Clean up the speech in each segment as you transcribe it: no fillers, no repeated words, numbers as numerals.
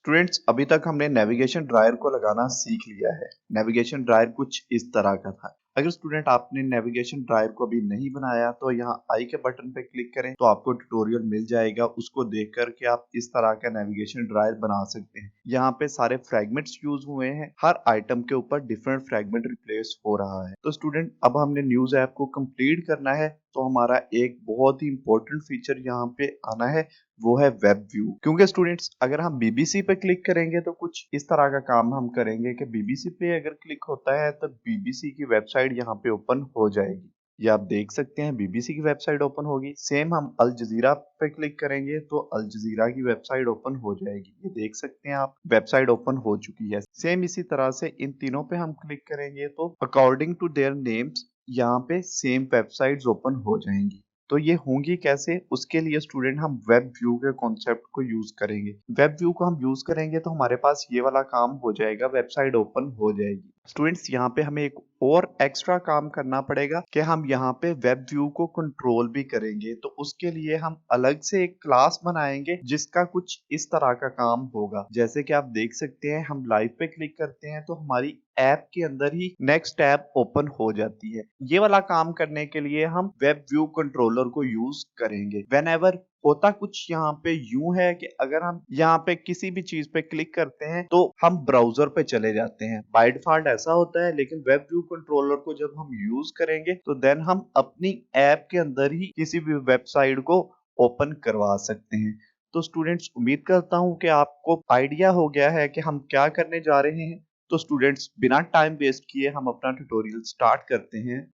Students अभी तक हमने नेविगेशन ड्रायर को लगाना सीख लिया है। नेविगेशन ड्रायर कुछ इस तरह का था। अगर स्टूडेंट आपने नेविगेशन ड्रायर को अभी नहीं बनाया तो यहाँ आई के बटन पे क्लिक करें तो आपको ट्यूटोरियल मिल जाएगा। उसको देख करके आप इस तरह का नेविगेशन ड्रायर बना सकते हैं। यहाँ पे सारे फ्रैगमेंट्स यूज हुए हैं। हर आइटम के ऊपर डिफरेंट फ्रैगमेंट रिप्लेस हो रहा है। तो स्टूडेंट अब हमने न्यूज ऐप को कंप्लीट करना है तो हमारा एक बहुत ही इंपॉर्टेंट फीचर यहाँ पे आना है, वो है वेब व्यू। क्योंकि स्टूडेंट्स अगर हम बीबीसी पे क्लिक करेंगे तो कुछ इस तरह का काम हम करेंगे कि बीबीसी पे अगर क्लिक होता है तो बीबीसी की वेबसाइट यहाँ पे ओपन हो जाएगी। ये आप देख सकते हैं बीबीसी की वेबसाइट ओपन होगी। सेम हम अल जजीरा पे क्लिक करेंगे तो अल जजीरा की वेबसाइट ओपन हो जाएगी। ये देख सकते हैं आप वेबसाइट ओपन हो चुकी है। सेम इसी तरह से इन तीनों पे हम क्लिक करेंगे तो अकॉर्डिंग टू देयर नेम्स यहाँ पे सेम वेबसाइट्स ओपन हो जाएंगी। तो ये होंगी कैसे, उसके लिए स्टूडेंट हम वेब व्यू के कॉन्सेप्ट को यूज करेंगे। वेब व्यू को हम यूज करेंगे तो हमारे पास ये वाला काम हो जाएगा, वेबसाइट ओपन हो जाएगी। स्टूडेंट्स यहाँ पे हमें एक और एक्स्ट्रा काम करना पड़ेगा कि हम यहाँ पे वेब व्यू को कंट्रोल भी करेंगे। तो उसके लिए हम अलग से एक क्लास बनाएंगे जिसका कुछ इस तरह का काम होगा। जैसे कि आप देख सकते हैं हम लाइव पे क्लिक करते हैं तो हमारी ऐप के अंदर ही नेक्स्ट ऐप ओपन हो जाती है। ये वाला काम करने के लिए हम वेब व्यू कंट्रोलर को यूज करेंगे। व्हेनेवर होता कुछ यहाँ पे यूं है कि अगर हम यहाँ पे किसी भी चीज पे क्लिक करते हैं तो हम ब्राउजर पे चले जाते हैं। बाय डिफॉल्ट ऐसा होता है, लेकिन वेब व्यू कंट्रोलर को जब हम यूज करेंगे तो देन हम अपनी ऐप के अंदर ही किसी भी वेबसाइट को ओपन करवा सकते हैं। तो स्टूडेंट्स उम्मीद करता हूं कि आपको आइडिया हो गया है कि हम क्या करने जा रहे हैं। तो स्टूडेंट्स बिना टाइम वेस्ट किए हम अपना ट्यूटोरियल स्टार्ट करते हैं।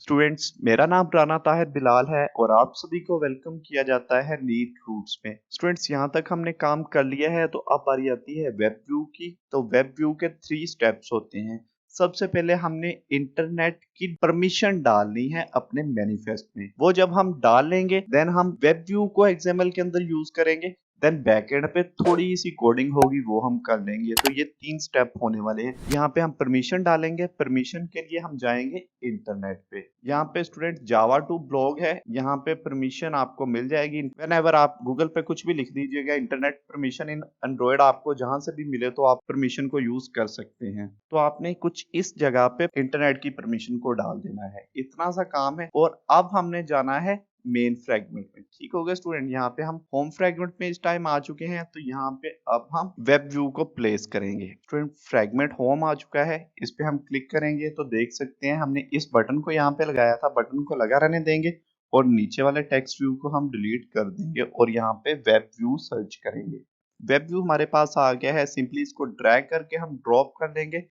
स्टूडेंट्स मेरा नाम राना ताहिर बिलाल है और आप सभी को वेलकम किया जाता है नीट रूट्स में। स्टूडेंट्स यहाँ तक हमने काम कर लिया है तो अब बारी आती है वेब व्यू की। तो वेब व्यू के 3 स्टेप्स होते हैं। सबसे पहले हमने इंटरनेट की परमिशन डालनी है अपने मैनिफेस्ट में। वो जब हम डाल लेंगे देन हम वेब व्यू को एक्सएमएल के अंदर यूज करेंगे। देन बैकएंड पे थोड़ी सी कोडिंग होगी वो हम कर लेंगे। तो ये 3 स्टेप होने वाले हैं। यहाँ पे हम परमिशन डालेंगे। परमिशन के लिए हम जाएंगे इंटरनेट पे। यहाँ पे स्टूडेंट जावा टू ब्लॉग है, यहाँ पे परमिशन आपको मिल जाएगी। व्हेनेवर आप गूगल पे कुछ भी लिख दीजिएगा इंटरनेट परमिशन इन एंड्रॉइड, आपको जहां से भी मिले तो आप परमिशन को यूज कर सकते हैं। तो आपने कुछ इस जगह पे इंटरनेट की परमिशन को डाल देना है। इतना सा काम है और अब हमने जाना है मेन फ्रैगमेंट में। ठीक हो गया स्टूडेंट। यहाँ पे हम होम फ्रैगमेंट में इस टाइम आ चुके हैं तो यहाँ पे अब हम वेब व्यू को प्लेस करेंगे। स्टूडेंट फ्रैगमेंट होम आ चुका है, इस पे हम क्लिक करेंगे तो देख सकते हैं हमने इस बटन को यहाँ पे लगाया था। बटन को लगा रहने देंगे और नीचे वाले टेक्स्ट व्यू को हम डिलीट कर देंगे और यहाँ पे वेब व्यू सर्च करेंगे। वेब व्यू हमारे पास आ गया है। सिंपली इसको ड्रैग करके हम ड्रॉप कर देंगे।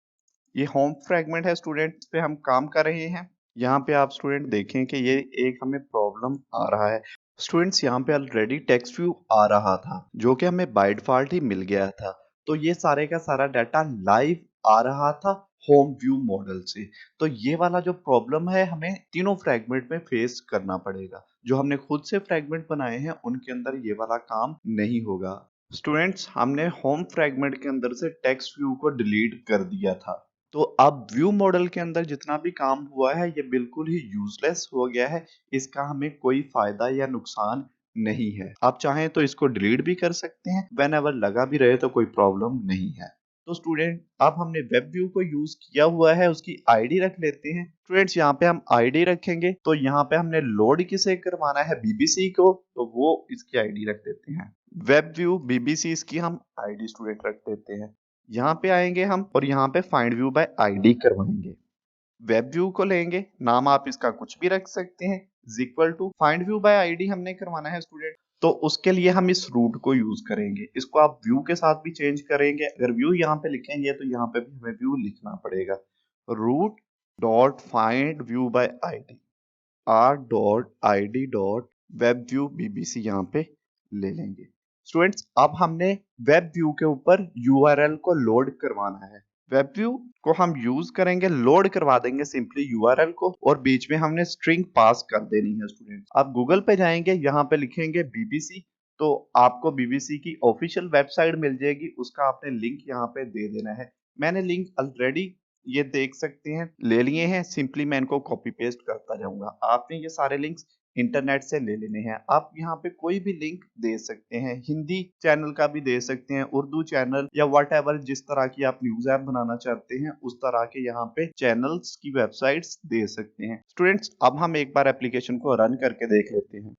ये होम फ्रैगमेंट है स्टूडेंट, पे हम काम कर रहे हैं। यहाँ पे आप स्टूडेंट देखें कि ये एक हमें प्रॉब्लम आ रहा है। स्टूडेंट्स यहाँ पे ऑलरेडी टेक्स्ट व्यू आ रहा था जो कि हमें बाय डिफॉल्ट ही मिल गया था। तो ये सारे का सारा डाटा लाइव आ रहा था होम व्यू मॉडल से। तो ये वाला जो प्रॉब्लम है हमें तीनों फ्रैगमेंट में फेस करना पड़ेगा। जो हमने खुद से फ्रैगमेंट बनाए हैं उनके अंदर ये वाला काम नहीं होगा। स्टूडेंट्स हमने होम फ्रैगमेंट के अंदर से टेक्स्ट व्यू को डिलीट कर दिया था। तो अब व्यू मॉडल के अंदर जितना भी काम हुआ है ये बिल्कुल ही यूजलेस हो गया है। इसका हमें कोई फायदा या नुकसान नहीं है। आप चाहें तो इसको डिलीट भी कर सकते हैं। व्हेनेवर लगा भी रहे तो कोई प्रॉब्लम नहीं है। तो स्टूडेंट अब हमने वेब व्यू को यूज किया हुआ है, उसकी आईडी रख लेते हैं। स्टूडेंट्स यहाँ पे हम आईडी रखेंगे तो यहाँ पे हमने लोड किसे करवाना है, बीबीसी को, तो वो इसकी आईडी रख देते हैं। वेब व्यू बीबीसी इसकी हम आईडी स्टूडेंट रख देते हैं। यहाँ पे आएंगे हम और यहाँ पे फाइंड व्यू बाय आईडी करवाएंगे। वेब व्यू को लेंगे, नाम आप इसका कुछ भी रख सकते हैं, equal to find view by ID हमने करवाना है स्टूडेंट। तो उसके लिए हम इस रूट को यूज करेंगे। इसको आप व्यू के साथ भी चेंज करेंगे। अगर व्यू यहाँ पे लिखेंगे तो यहाँ पे भी हमें व्यू लिखना पड़ेगा। Root dot find view by ID, R dot I D dot web view BBC यहाँ पे ले लेंगे। स्टूडेंट्स अब हमने वेब व्यू के ऊपर यूआरएल को लोड करवाना है। वेब व्यू को हम यूज करेंगे, लोड करवा देंगे सिंपली यूआरएल को और बीच में हमने स्ट्रिंग पास कर देनी है। स्टूडेंट आप गूगल पे जाएंगे, यहाँ पे लिखेंगे बीबीसी तो आपको बीबीसी की ऑफिशियल वेबसाइट मिल जाएगी। उसका आपने लिंक यहाँ पे दे देना है। मैंने लिंक ऑलरेडी ये देख सकते हैं ले लिए हैं, सिंपली मैं इनको कॉपी पेस्ट करता जाऊंगा। आपने ये सारे लिंक्स इंटरनेट से ले लेने हैं। आप यहाँ पे कोई भी लिंक दे सकते हैं, हिंदी चैनल का भी दे सकते हैं, उर्दू चैनल या व्हाटएवर, जिस तरह की आप न्यूज ऐप बनाना चाहते हैं उस तरह के यहाँ पे चैनल्स की वेबसाइट्स दे सकते हैं। स्टूडेंट्स, अब हम एक बार एप्लीकेशन को रन करके देख लेते हैं।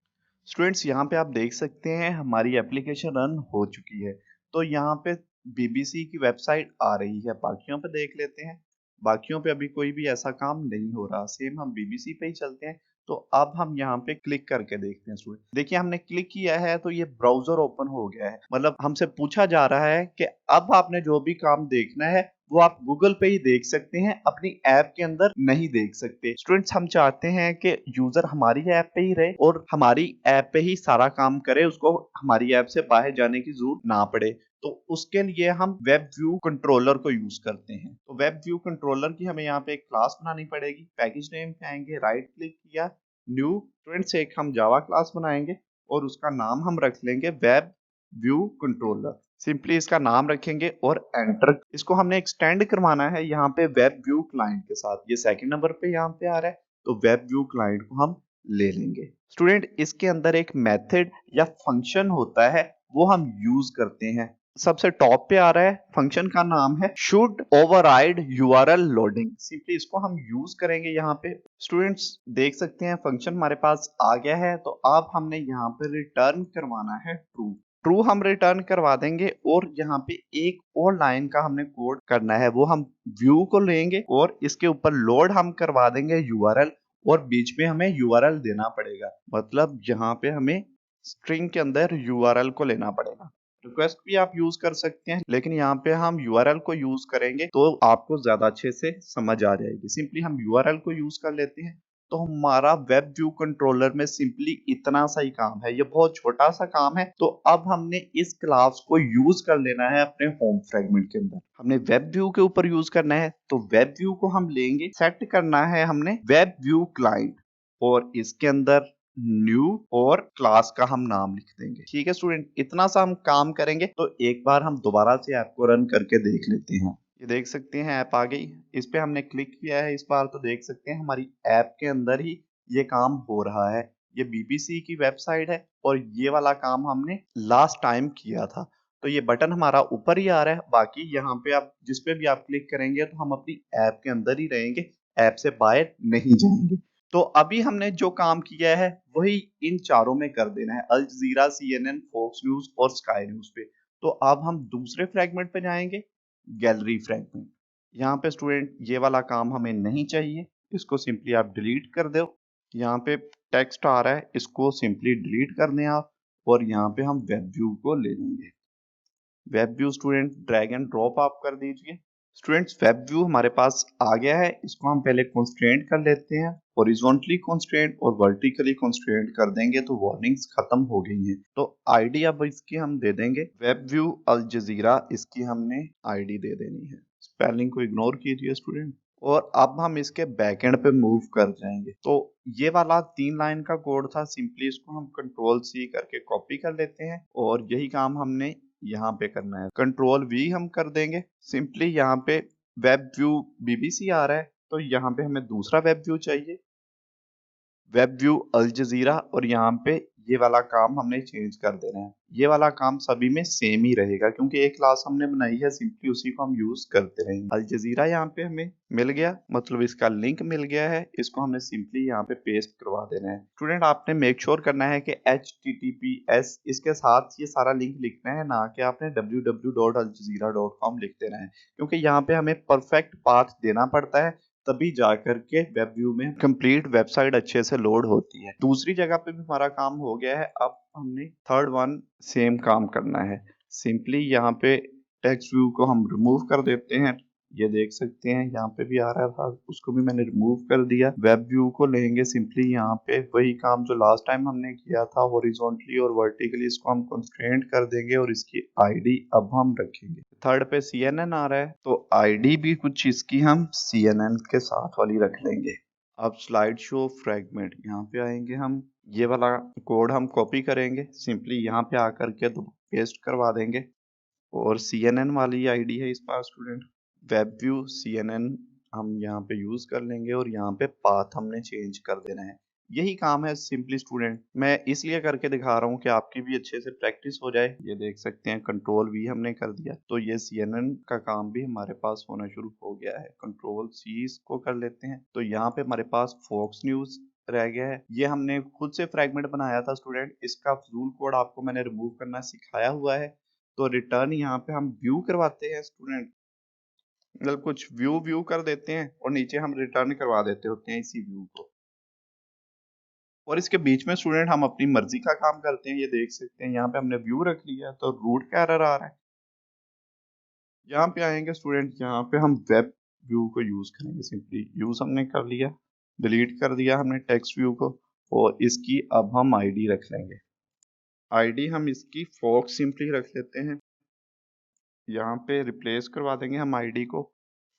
स्टूडेंट्स, यहाँ पे आप देख सकते हैं हमारी एप्लीकेशन रन हो चुकी है। तो यहाँ पे बीबीसी की वेबसाइट आ रही है। बाकियों पे देख लेते हैं। बाकियों पे अभी कोई भी ऐसा काम नहीं हो रहा। सेम हम बीबीसी पे ही चलते हैं। तो अब हम यहाँ पे क्लिक करके देखते हैं। स्टूडेंट देखिए, हमने क्लिक किया है तो ये ब्राउजर ओपन हो गया है। मतलब हमसे पूछा जा रहा है कि अब आपने जो भी काम देखना है वो आप गूगल पे ही देख सकते हैं, अपनी ऐप के अंदर नहीं देख सकते। स्टूडेंट्स, हम चाहते हैं कि यूजर हमारी ऐप पे ही रहे और हमारी ऐप पे ही सारा काम करे, उसको हमारी ऐप से बाहर जाने की जरूरत ना पड़े। तो उसके लिए हम वेब व्यू कंट्रोलर को यूज करते हैं। तो वेब व्यू कंट्रोलर की हमें यहाँ पे एक क्लास बनानी पड़ेगी। पैकेज नेम पे आएंगे, राइट क्लिक किया, न्यू। स्टूडेंट्स, एक हम जावा क्लास बनाएंगे और उसका नाम हम रख लेंगे वेब व्यू कंट्रोलर। सिंपली इसका नाम रखेंगे और एंटर। इसको हमने एक्सटेंड करवाना है यहाँ पे वेब व्यू क्लाइंट के साथ। ये सेकंड नंबर पे यहाँ पे आ रहा है, तो वेब व्यू क्लाइंट को हम ले लेंगे। स्टूडेंट, इसके अंदर एक मेथड या फंक्शन होता है, वो हम यूज करते हैं। सबसे टॉप पे आ रहा है, फंक्शन का नाम है should override URL loading. Simply इसको हम यूज करेंगे यहाँ पे। स्टूडेंट्स, देख सकते हैं फंक्शन हमारे पास आ गया है। तो अब हमने यहाँ पे रिटर्न करवाना है ट्रू। ट्रू हम रिटर्न करवा देंगे और यहाँ पे एक और लाइन का हमने कोड करना है, वो हम व्यू को लेंगे और इसके ऊपर लोड हम करवा देंगे यूआरएल और बीच में हमें यूआरएल देना पड़ेगा। मतलब यहाँ पे हमें स्ट्रिंग के अंदर यूआरएल को लेना पड़ेगा। रिक्वेस्ट भी आप यूज कर सकते हैं, लेकिन यहाँ पे हम यूआरएल को यूज करेंगे तो आपको ज्यादा अच्छे से समझ आ जाएगी। सिंपली हम यूआरएल को यूज कर लेते हैं। तो हमारा वेब व्यू कंट्रोलर में सिंपली इतना सा ही काम है, ये बहुत छोटा सा काम है। तो अब हमने इस क्लास को यूज कर लेना है अपने होम फ्रेगमेंट के अंदर। हमने वेब व्यू के ऊपर यूज करना है, तो वेब व्यू को हम लेंगे, सेट करना है हमने वेब व्यू क्लाइंट और इसके अंदर न्यू और क्लास का हम नाम लिख देंगे। ठीक है स्टूडेंट, इतना सा हम काम करेंगे। तो एक बार हम दोबारा से ऐप को रन करके देख लेते हैं। ये देख सकते हैं ऐप आ गई। इस पे हमने क्लिक किया है इस बार, तो देख सकते हैं हमारी ऐप के अंदर ही ये काम हो रहा है। ये बीबीसी की वेबसाइट है और ये वाला काम हमने लास्ट टाइम किया था। तो ये बटन हमारा ऊपर ही आ रहा है। बाकी यहाँ पे आप जिस पे भी आप क्लिक करेंगे तो हम अपनी ऐप के अंदर ही रहेंगे, ऐप से बाहर नहीं जाएंगे। तो अभी हमने जो काम किया है वही इन चारों में कर देना है, अल जजीरा, CNN, फॉक्स न्यूज और स्काई न्यूज पे। तो अब हम दूसरे फ्रेगमेंट पे जाएंगे, गैलरी फ्रेगमेंट। यहाँ पे स्टूडेंट ये वाला काम हमें नहीं चाहिए, इसको सिंपली आप डिलीट कर दो। यहाँ पे टेक्स्ट आ रहा है, इसको सिंपली डिलीट कर दें आप। और यहाँ पे हम वेब व्यू को ले लेंगे। Web view student drag and drop आप कर दीजिए। स्टूडेंट्स, वेब व्यू हमारे पास आ गया है। इसको हम पहले कंस्ट्रेंट कर लेते हैं। हॉरिजॉन्टली कंस्ट्रेंट और वर्टिकली कंस्ट्रेंट कर देंगे तो वार्निंग्स खत्म हो गई हैं। तो आईडी अब इसकी हम दे देंगे वेब व्यू अल जजीरा, इसकी हमने आईडी दे देनी है। स्पेलिंग को इग्नोर कीजिए स्टूडेंट। और अब हम इसके बैकएंड पे मूव कर जाएंगे। तो ये वाला 3 लाइन का कोड था, सिंपली इसको हम कंट्रोल C करके कॉपी कर लेते हैं और यही काम हमने यहाँ पे करना है। कंट्रोल V हम कर देंगे। सिंपली यहाँ पे वेब व्यू बीबीसी आ रहा है, तो यहाँ पे हमें दूसरा वेब व्यू चाहिए, वेब व्यू अल जजीरा। और यहाँ पे ये वाला काम हमने चेंज कर देना है। ये वाला काम सभी में सेम ही रहेगा क्योंकि एक क्लास हमने बनाई है, सिंपली उसी को हम यूज करते रहेंगे। अल जजीरा यहाँ पे हमें मिल गया, मतलब इसका लिंक मिल गया है। इसको हमने सिंपली यहाँ पे पेस्ट करवा देना है। स्टूडेंट, आपने मेक श्योर करना है कि HTTPS इसके साथ ये सारा लिंक लिखना है, ना कि आपने www.aljazeera.com लिख देना है, क्योंकि यहाँ पे हमें परफेक्ट पाथ देना पड़ता है, तभी जाकर के वेब व्यू में कंप्लीट वेबसाइट अच्छे से लोड होती है। दूसरी जगह पे भी हमारा काम हो गया है। अब हमने थर्ड वन सेम काम करना है। सिंपली यहाँ पे टेक्स्ट व्यू को हम रिमूव कर देते हैं। ये देख सकते हैं यहाँ पे भी आ रहा था, उसको भी मैंने रिमूव कर दिया। वेब व्यू को लेंगे, सिंपली यहाँ पे वही काम जो लास्ट टाइम हमने किया था, हॉरिजॉन्टली और वर्टिकली इसको हम कंस्ट्रेंट कर देंगे और इसकी आईडी अब हम रखेंगे। थर्ड पे CNN आ रहा है, तो आईडी भी कुछ इसकी हम CNN के साथ वाली रख लेंगे। अब स्लाइड शो फ्रेगमेंट यहाँ पे आएंगे, हम ये वाला कोड हम कॉपी करेंगे, सिंपली यहाँ पे आकर के तो पेस्ट करवा देंगे और CNN वाली आईडी है इस बार स्टूडेंट, वेब व्यू CNN हम यहाँ पे यूज कर लेंगे और यहाँ पे पाथ हमने चेंज कर देना है। यही काम है सिंपली स्टूडेंट। मैं इसलिए करके दिखा रहा हूँ कि आपकी भी अच्छे से प्रैक्टिस हो जाए। ये देख सकते हैं कंट्रोल वी हमने कर दिया, तो ये CNN का काम भी हमारे पास होना शुरू हो गया है। कंट्रोल C इसको कर लेते हैं, तो यहाँ पे हमारे पास फॉक्स न्यूज रह गया है। ये हमने खुद से फ्रैगमेंट बनाया था स्टूडेंट, इसका फजूल कोड आपको मैंने रिमूव करना सिखाया हुआ है। तो रिटर्न यहाँ पे हम व्यू करवाते हैं स्टूडेंट, मतलब कुछ व्यू कर देते हैं और नीचे हम रिटर्न करवा देते होते हैं इसी व्यू को। और इसके बीच में स्टूडेंट हम अपनी मर्जी का काम करते हैं। ये देख सकते हैं यहाँ पे हमने व्यू रख लिया, तो रूट का एरर आ रहा है। यहाँ पे आएंगे स्टूडेंट, यहाँ पे हम वेब व्यू को यूज करेंगे। सिंपली यूज हमने कर लिया, डिलीट कर दिया हमने टेक्स्ट व्यू को, और इसकी अब हम आईडी रख लेंगे। आईडी हम इसकी फॉक्स सिंपली रख लेते हैं। यहाँ पे रिप्लेस करवा देंगे हम आईडी को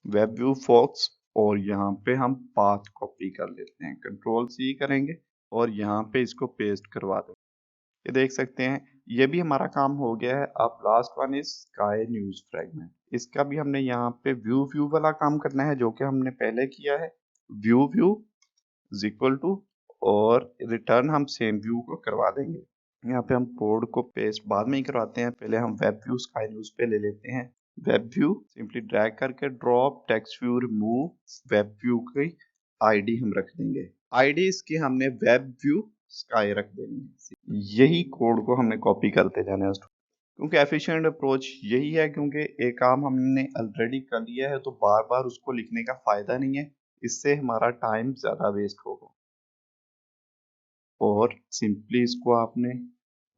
वेब व्यू फॉक्स, और यहाँ पे हम पाथ कॉपी कर लेते हैं। कंट्रोल C करेंगे और यहाँ पे इसको पेस्ट करवा देंगे। ये देख सकते हैं ये भी हमारा काम हो गया है। अब last one is sky news fragment. इसका भी हमने यहाँ पे व्यू वाला काम करना है, जो कि हमने पहले किया है। व्यू इज इक्वल टू, और रिटर्न हम सेम व्यू को करवा देंगे। यहाँ पे हम कोड को पेस्ट बाद में ही करवाते हैं, पहले हम वेब व्यू स्काई न्यूज पे ले लेते हैं। वेब व्यू सिंपली ड्रैग करके drop text view remove web view की आईडी हम रख देंगे। आईडी इसकी हमने वेब व्यू स्काई रख देनी है। यही कोड को हमने कॉपी करते जाना है क्योंकि एफिशिएंट अप्रोच यही है, क्योंकि एक काम हमने ऑलरेडी कर लिया है तो बार बार उसको लिखने का फायदा नहीं है, इससे हमारा टाइम ज्यादा वेस्ट होगा। और सिंपली इसको आपने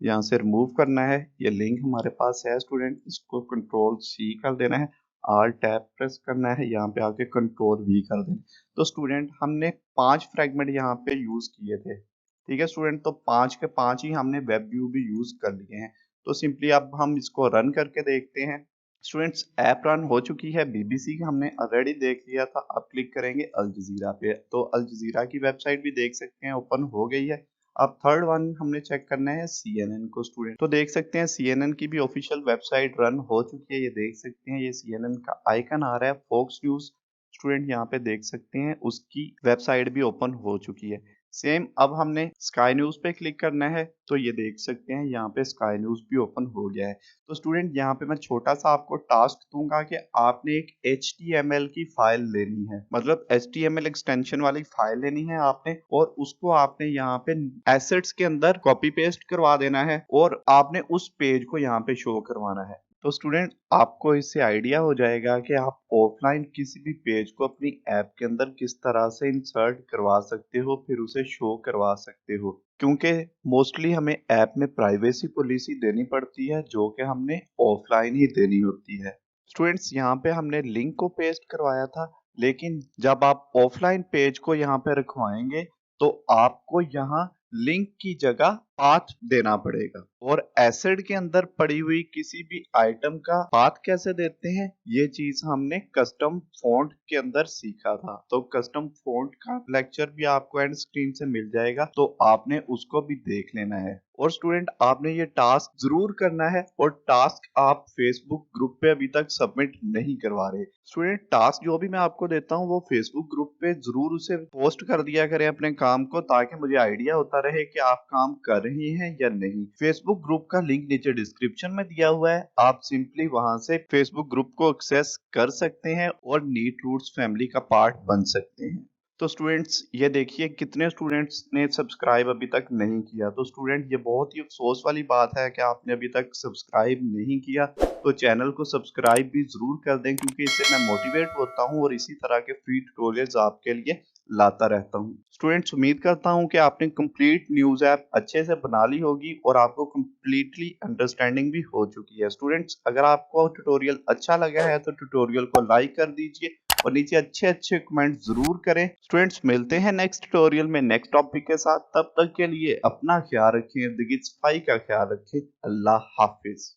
यहाँ से रिमूव करना है। ये लिंक हमारे पास है स्टूडेंट, इसको कंट्रोल C कर देना है, आल टैब प्रेस करना है, यहाँ पे आके कंट्रोल V कर देना। तो स्टूडेंट हमने 5 फ्रैगमेंट यहाँ पे यूज किए थे, ठीक है स्टूडेंट। तो 5 के 5 ही हमने वेब व्यू भी यूज कर लिए हैं। तो सिंपली अब हम इसको रन करके देखते हैं। स्टूडेंट्स ऐप रन हो चुकी है। BBC की हमने ऑलरेडी देख लिया था। अब क्लिक करेंगे अल जजीरा पे, तो अल जजीरा की वेबसाइट भी देख सकते हैं ओपन हो गई है। अब थर्ड वन हमने चेक करना है CNN को स्टूडेंट। तो देख सकते हैं CNN की भी ऑफिशियल वेबसाइट रन हो चुकी है। ये देख सकते हैं ये CNN का आइकन आ रहा है फॉक्स न्यूज। स्टूडेंट यहाँ पे देख सकते हैं उसकी वेबसाइट भी ओपन हो चुकी है। सेम अब हमने स्काई न्यूज पे क्लिक करना है, तो ये देख सकते हैं यहाँ पे स्काई न्यूज भी ओपन हो गया है। तो स्टूडेंट यहाँ पे मैं छोटा सा आपको टास्क दूंगा कि आपने एक HTML की फाइल लेनी है, मतलब HTML एक्सटेंशन वाली फाइल लेनी है आपने, और उसको आपने यहाँ पे एसेट्स के अंदर कॉपी पेस्ट करवा देना है और आपने उस पेज को यहाँ पे शो करवाना है। तो स्टूडेंट आपको इससे आइडिया हो जाएगा कि आप ऑफलाइन किसी भी पेज को अपनी ऐप के अंदर किस तरह से इंसर्ट करवा सकते हो, फिर उसे शो करवा सकते हो। क्योंकि मोस्टली हमें ऐप में प्राइवेसी पॉलिसी देनी पड़ती है, जो कि हमने ऑफलाइन ही देनी होती है। स्टूडेंट्स यहाँ पे हमने लिंक को पेस्ट करवाया था, लेकिन जब आप ऑफलाइन पेज को यहाँ पे रखवाएंगे तो आपको यहाँ लिंक की जगह पाथ देना पड़ेगा। और एसेट के अंदर पड़ी हुई किसी भी आइटम का पाथ कैसे देते हैं, ये चीज हमने कस्टम फॉन्ट के अंदर सीखा था। तो कस्टम फॉन्ट का लेक्चर भी आपको एंड स्क्रीन से मिल जाएगा, तो आपने उसको भी देख लेना है। और स्टूडेंट आपने ये टास्क जरूर करना है, और टास्क आप फेसबुक ग्रुप पे अभी तक सबमिट नहीं करवा रहे। स्टूडेंट टास्क जो भी मैं आपको देता हूँ वो फेसबुक ग्रुप पे जरूर उसे पोस्ट कर दिया करें अपने काम को, ताकि मुझे आइडिया होता रहे कि आप काम कर रहे हैं या नहीं। फेसबुक ग्रुप का लिंक नीचे डिस्क्रिप्शन में दिया हुआ है, आप सिंपली वहां से फेसबुक ग्रुप को एक्सेस कर सकते हैं और नीट रूट्स फैमिली का पार्ट बन सकते हैं। तो स्टूडेंट्स ये देखिए कितने स्टूडेंट्स ने सब्सक्राइब अभी तक नहीं किया। तो स्टूडेंट ये बहुत ही अफसोस वाली बात है कि आपने अभी तक सब्सक्राइब नहीं किया। तो चैनल को सब्सक्राइब भी जरूर कर दें, क्योंकि इससे मैं मोटिवेट होता हूँ और इसी तरह के फ्री ट्यूटोरियल्स आपके लिए लाता रहता हूँ। स्टूडेंट्स उम्मीद करता हूँ कि आपने कंप्लीट न्यूज ऐप अच्छे से बना ली होगी और आपको कंप्लीटली अंडरस्टैंडिंग भी हो चुकी है। स्टूडेंट्स अगर आपको ट्यूटोरियल अच्छा लगा है तो ट्यूटोरियल को लाइक कर दीजिए और नीचे अच्छे अच्छे कमेंट जरूर करें। स्टूडेंट्स मिलते हैं नेक्स्ट ट्यूटोरियल में नेक्स्ट टॉपिक के साथ। तब तक के लिए अपना ख्याल रखें, इर्द गिर्द सफाई का ख्याल रखें। अल्लाह हाफिज।